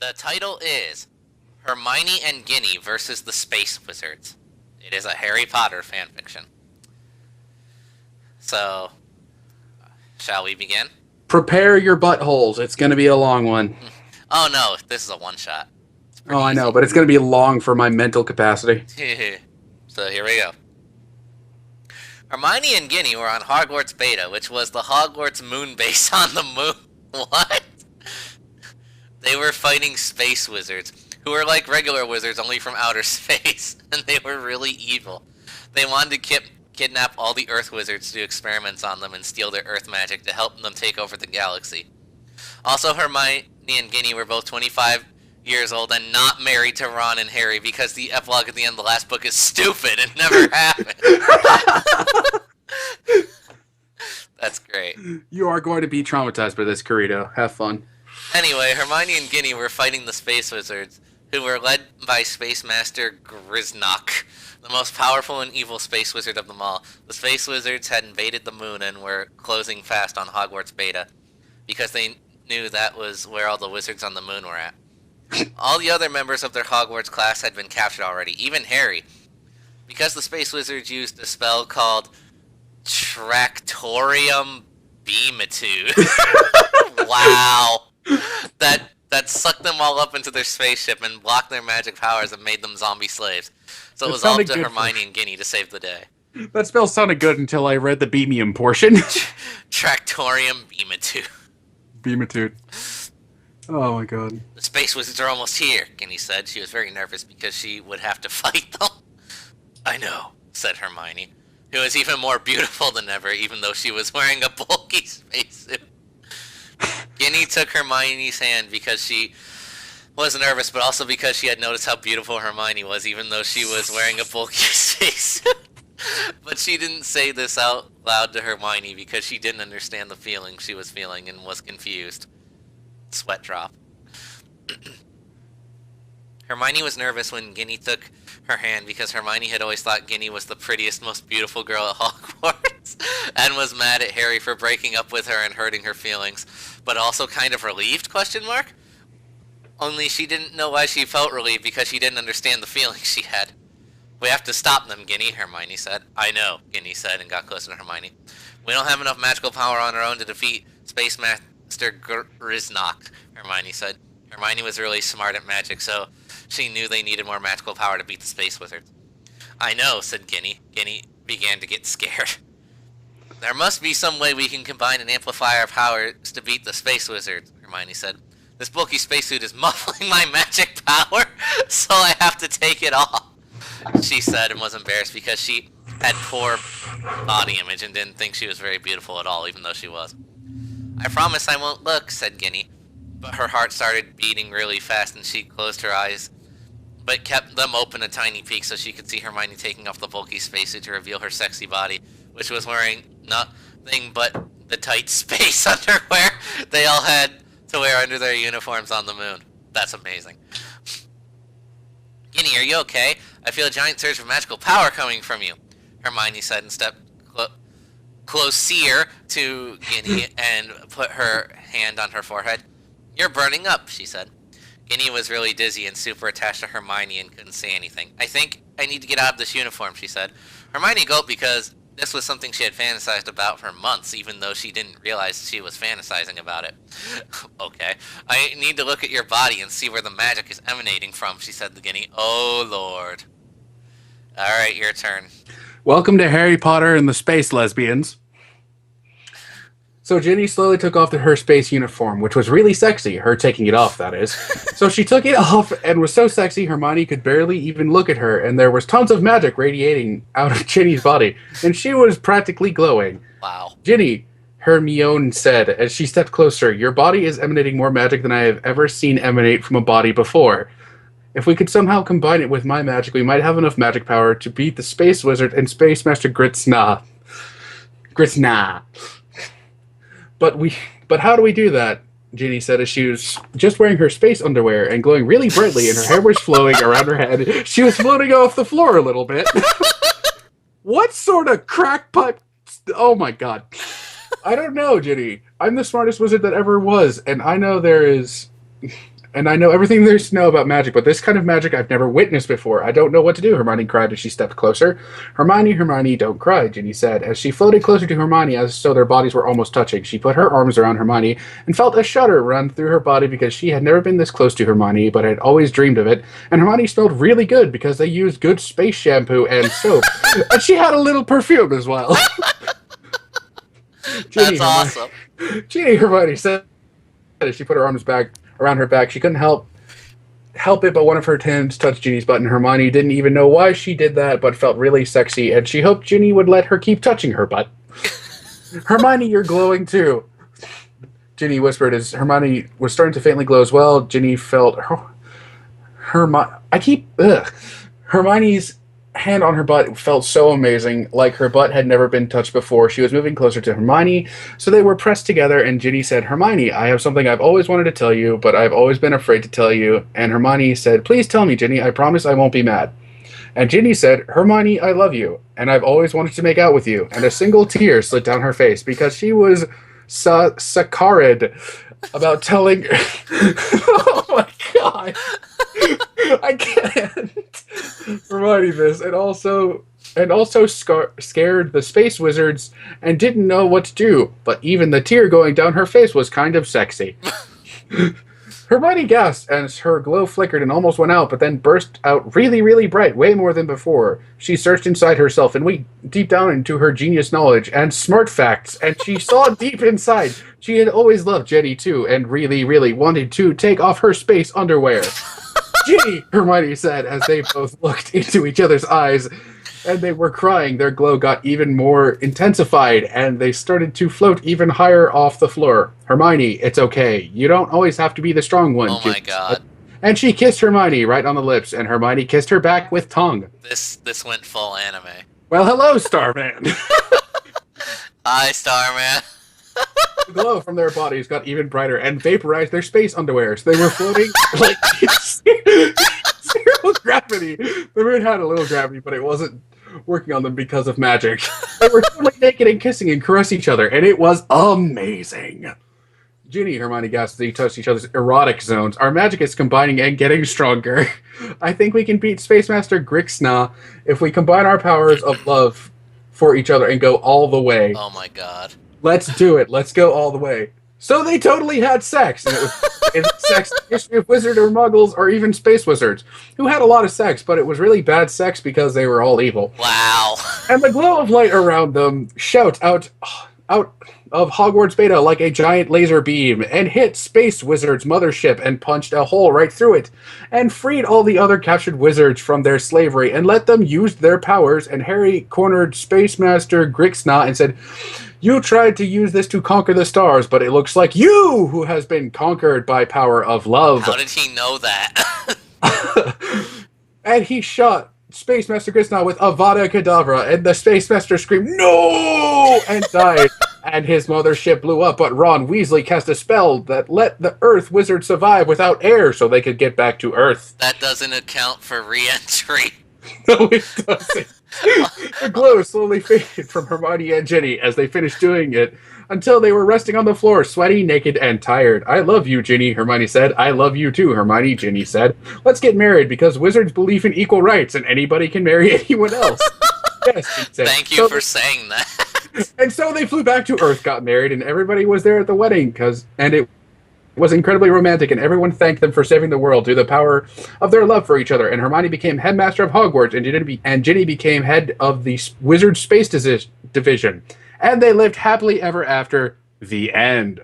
The title is Hermione and Ginny versus the Space Wizards. It is a Harry Potter fanfiction. So, shall we begin? Prepare your buttholes. It's going to be a long one. Oh no, this is a one shot. It's Oh, pretty I know, easy. but it's going to be long for my mental capacity. So here we go. Hermione and Ginny were on Hogwarts Beta, which was the Hogwarts moon base on the moon. What? They were fighting space wizards, who were like regular wizards, only from outer space, and they were really evil. They wanted to kidnap all the Earth wizards to do experiments on them and steal their Earth magic to help them take over the galaxy. Also, Hermione and Ginny were both 25 years old and not married to Ron and Harry because the epilogue at the end of the last book is stupid and never happened. That's great. You are going to be traumatized by this, Corito. Have fun. Anyway, Hermione and Ginny were fighting the Space Wizards, who were led by Space Master Griznok, the most powerful and evil Space Wizard of them all. The Space Wizards had invaded the moon and were closing fast on Hogwarts Beta, because they knew that was where all the wizards on the moon were at. All the other members of their Hogwarts class had been captured already, even Harry, because the Space Wizards used a spell called Tractorium Beamitude. Wow. That sucked them all up into their spaceship and blocked their magic powers and made them zombie slaves. So it was all up to Hermione and Ginny to save the day. That spell sounded good until I read the Beamium portion. Tractorium Beamitude. Beamitude. Oh my god. The Space Wizards are almost here, Ginny said. She was very nervous because she would have to fight them. I know, said Hermione, who was even more beautiful than ever, even though she was wearing a bulky spacesuit. Ginny took Hermione's hand because she was nervous, but also because she had noticed how beautiful Hermione was, even though she was wearing a bulky spacesuit. But she didn't say this out loud to Hermione because she didn't understand the feeling she was feeling and was confused. Sweat drop. Hermione was nervous when Ginny took her hand because Hermione had always thought Ginny was the prettiest, most beautiful girl at Hogwarts and was mad at Harry for breaking up with her and hurting her feelings, but also kind of relieved, question mark? Only she didn't know why she felt relieved because she didn't understand the feelings she had. We have to stop them, Ginny, Hermione said. I know, Ginny said and got closer to Hermione. We don't have enough magical power on our own to defeat Space Master Griznok, Hermione said. Hermione was really smart at magic, so she knew they needed more magical power to beat the Space Wizards. I know, said Ginny. Ginny began to get scared. There must be some way we can combine and amplify our powers to beat the Space Wizards, Hermione said. This bulky spacesuit is muffling my magic power, so I have to take it off, she said, and was embarrassed because she had poor body image and didn't think she was very beautiful at all, even though she was. I promise I won't look, said Ginny. But her heart started beating really fast and she closed her eyes, but kept them open a tiny peek so she could see Hermione taking off the bulky spacesuit to reveal her sexy body, which was wearing nothing but the tight space underwear they all had to wear under their uniforms on the moon. That's amazing. Ginny, are you okay? I feel a giant surge of magical power coming from you, Hermione said and stepped closer to Ginny and put her hand on her forehead. You're burning up, she said. Ginny was really dizzy and super attached to Hermione and couldn't say anything. I think I need to get out of this uniform, she said. Hermione gulped because this was something she had fantasized about for months, even though she didn't realize she was fantasizing about it. Okay. I need to look at your body and see where the magic is emanating from, she said to Ginny. Oh, Lord. Alright, your turn. Welcome to Harry Potter and the Space Lesbians. So Ginny slowly took off her space uniform, which was really sexy, her taking it off, that is. So she took it off and was so sexy Hermione could barely even look at her, and there was tons of magic radiating out of Ginny's body, and she was practically glowing. Wow. Ginny, Hermione said, as she stepped closer, your body is emanating more magic than I have ever seen emanate from a body before. If we could somehow combine it with my magic, we might have enough magic power to beat the Space Wizard and Space Master Griznok. But how do we do that? Ginny said as she was just wearing her space underwear and glowing really brightly and her hair was flowing around her head. She was floating off the floor a little bit. What sort of crackpot? Oh my god. I don't know, Ginny. I'm the smartest wizard that ever was, and I know there is And I know everything there is to know about magic, but this kind of magic I've never witnessed before. I don't know what to do, Hermione cried as she stepped closer. Hermione, Hermione, don't cry, Ginny said, as she floated closer to Hermione as so their bodies were almost touching. She put her arms around Hermione and felt a shudder run through her body because she had never been this close to Hermione, but had always dreamed of it. And Hermione smelled really good because they used good space shampoo and soap. And she had a little perfume as well. That's awesome. Ginny, Hermione said as she put her arms back around her back. She couldn't help it, but one of her hands touched Ginny's butt, and Hermione didn't even know why she did that, but felt really sexy, and she hoped Ginny would let her keep touching her butt. Hermione, you're glowing too, Ginny whispered as Hermione was starting to faintly glow as well. Ginny felt Hermione's hand on her butt felt so amazing, like her butt had never been touched before. She was moving closer to Hermione, so they were pressed together, and Ginny said, Hermione, I have something I've always wanted to tell you, but I've always been afraid to tell you. And Hermione said, please tell me, Ginny, I promise I won't be mad. And Ginny said, Hermione, I love you, and I've always wanted to make out with you. And a single tear slid down her face because she was saccharine about telling... Oh my god! I can't remind this, and also scared the space wizards and didn't know what to do. But even the tear going down her face was kind of sexy. Hermione gasped as her glow flickered and almost went out, but then burst out really, really bright, way more than before. She searched inside herself and went deep down into her genius knowledge and smart facts, and she saw deep inside. She had always loved Jenny too, and really, really wanted to take off her space underwear. Ginny, Hermione said as they both looked into each other's eyes, and they were crying. Their glow got even more intensified, and they started to float even higher off the floor. Hermione, it's okay. You don't always have to be the strong one. Oh my god. And she kissed Hermione right on the lips, and Hermione kissed her back with tongue. This went full anime. Well, hello, Starman. Hi, Starman. The glow from their bodies got even brighter and vaporized their space underwear, so they were floating like zero gravity. The moon had a little gravity, but it wasn't working on them because of magic. They were totally naked and kissing and caressing each other, and it was amazing. Ginny, Hermione gasped as they touched each other's erotic zones. Our magic is combining and getting stronger. I think we can beat Space Master Grixna if we combine our powers of love for each other and go all the way. Oh my god. Let's do it. Let's go all the way. So they totally had sex. And it was sex in the history of wizards or muggles or even space wizards, who had a lot of sex, but it was really bad sex because they were all evil. Wow. And the glow of light around them shot out of Hogwarts Beta like a giant laser beam and hit Space Wizard's mothership and punched a hole right through it and freed all the other captured wizards from their slavery and let them use their powers. And Harry cornered Space Master Grixna and said, you tried to use this to conquer the stars, but it looks like you who has been conquered by power of love. How did he know that? And he shot Space Master Grixna with Avada Kedavra, and the Space Master screamed, no! And died. And his mothership blew up, but Ron Weasley cast a spell that let the Earth Wizard survive without air so they could get back to Earth. That doesn't account for re-entry. No, it doesn't. The glow slowly faded from Hermione and Ginny as they finished doing it until they were resting on the floor, sweaty, naked, and tired. I love you, Ginny, Hermione said. I love you too, Hermione, Ginny said. Let's get married because wizards believe in equal rights and anybody can marry anyone else. Yes, said. Thank you for saying that. And so they flew back to Earth, got married, and everybody was there at the wedding and it was incredibly romantic, and everyone thanked them for saving the world through the power of their love for each other. And Hermione became headmaster of Hogwarts, and Ginny became head of the Wizard Space Division. And they lived happily ever after. The end.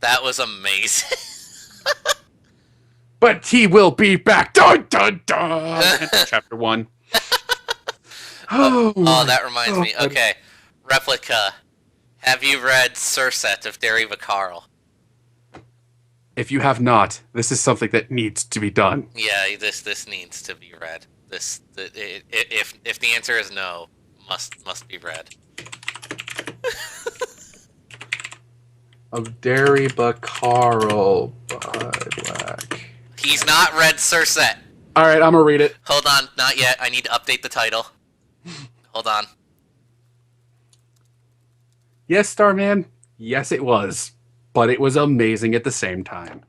That was amazing. But he will be back. Dun, dun, dun. Chapter 1. Oh, that reminds me. Okay, Replica. Have you read Surset of Derry Vacarl? If you have not, this is something that needs to be done. Yeah, this needs to be read. If the answer is no, must be read. Of Derry Vacarl by Black. He's not read Surset. All right, I'm gonna read it. Hold on, not yet. I need to update the title. Hold on. Yes, Starman. Yes, it was. But it was amazing at the same time.